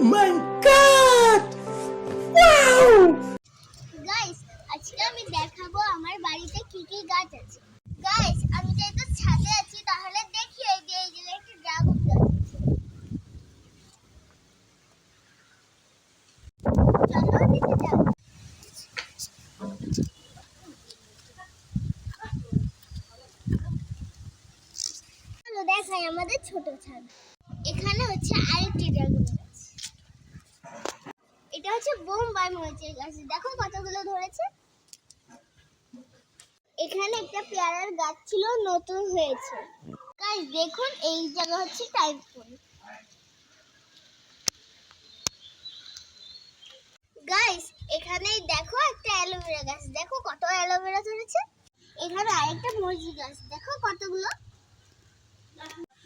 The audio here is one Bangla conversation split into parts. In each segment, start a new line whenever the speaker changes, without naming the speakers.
my god! Wow!
গাইস আজকে আমি দেখাবো আমার বাড়িতে কি কি গাছ আছে। গাইস আমি যেহেতু ছাদে আছি তাহলে দেখি এই যে একটা ড্রাগন গাছ আছে। চলো নিচে যাও। চলো দেখাই আমাদের ছোট ছাদ। এখানে হচ্ছে আরেকটি ড্রাগন গাছ। এটা হচ্ছে বোম্বাই মরিচের গাছ, দেখো কতগুলো ধরেছে। এখানে একটা পেয়ারার গাছ ছিল, নতুন হয়েছে। গাইস দেখুন এই জায়গা হচ্ছে টাইপফুল। গাইস এখানেই দেখো একটা অ্যালোভেরা গাছ, দেখো কত অ্যালোভেরা ধরেছে। এখানে আরেকটা মরিচ গাছ, দেখো কতগুলো।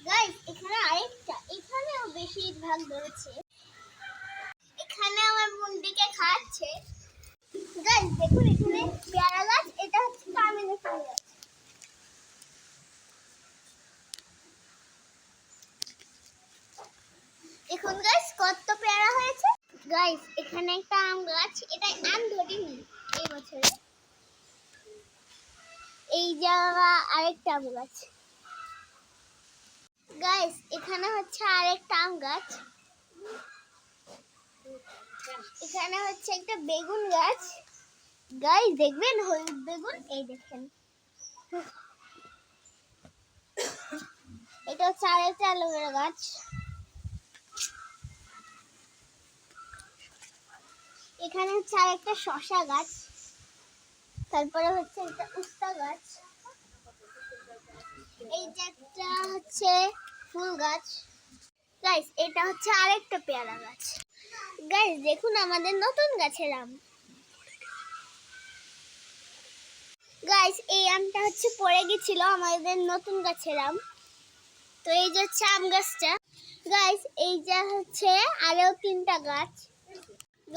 গাইস এখানে আরেকটা, এখানেও বেশিরভাগ ধরেছে। এখানে আমার মুন্ডিকে খাচ্ছে। গাইস দেখুন এখানে পেয়ারা গাছ, এটা হচ্ছে কামিনী ফুল গাছ। দেখুন গাইস কত পেয়ারা হয়েছে। গাইস এখানে একটা আম গাছ, এটা আম ধরিনি এই বছরে। এই জায়গা আরেকটা আম গাছ। গাইস এখানে হচ্ছে আরেকটা আম গাছ। এখানে হচ্ছে একটা বেগুন গাছ। গাইস দেখবেন হলুদ বেগুন, এই দেখেন। এটা হচ্ছে আরেকটা অ্যালোভেরা গাছ। এখানে হচ্ছে আরেকটা শসা গাছ। তারপরে হচ্ছে একটা উস্তা গাছ। এই যে একটা হচ্ছে ফুল গাছ। গাইস এটা হচ্ছে আরেকটা পেয়ারা গাছ। গাইস দেখুন আমাদের নতুন গাছের আম। গাইস এই আমটা হচ্ছে পড়ে গেছিল আমাদের নতুন গাছের আম। তো এই যে হচ্ছে আম গাছটা। গাইস এই যে হচ্ছে আরো তিনটা গাছ।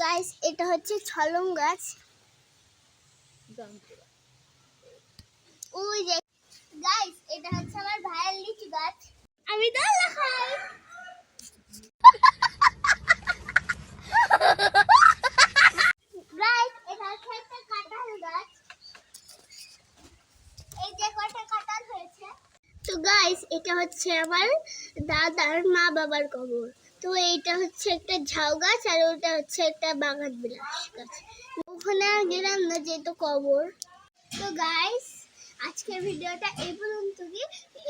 গাইস এটা হচ্ছে ছলং গাছ। ওই যে গাইস এটা হচ্ছে আমার ভাইয়ের লিচু গাছ। আমি দোলা খাই। গাইস এটা হচ্ছে একটা কাঁঠাল গাছ। এই যে কটা কাঁঠাল হয়েছে। তো গাইস এটা হচ্ছে আমার দাদার মা বাবার কবর। তো এইটা হচ্ছে একটা ঝাউ গাছ, আর ওটা হচ্ছে একটা বাগান বিলাস গাছ। ওখানে আর গেলাম না যেহেতু কবর। তো গাইস আজকের ভিডিওটা এই পর্যন্তই।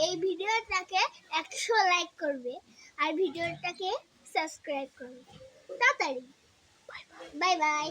এই ভিডিওটাকে 100 লাইক করবে আর ভিডিওটাকে সাবস্ক্রাইব করবে। তাড়াতাড়ি বাই বাই।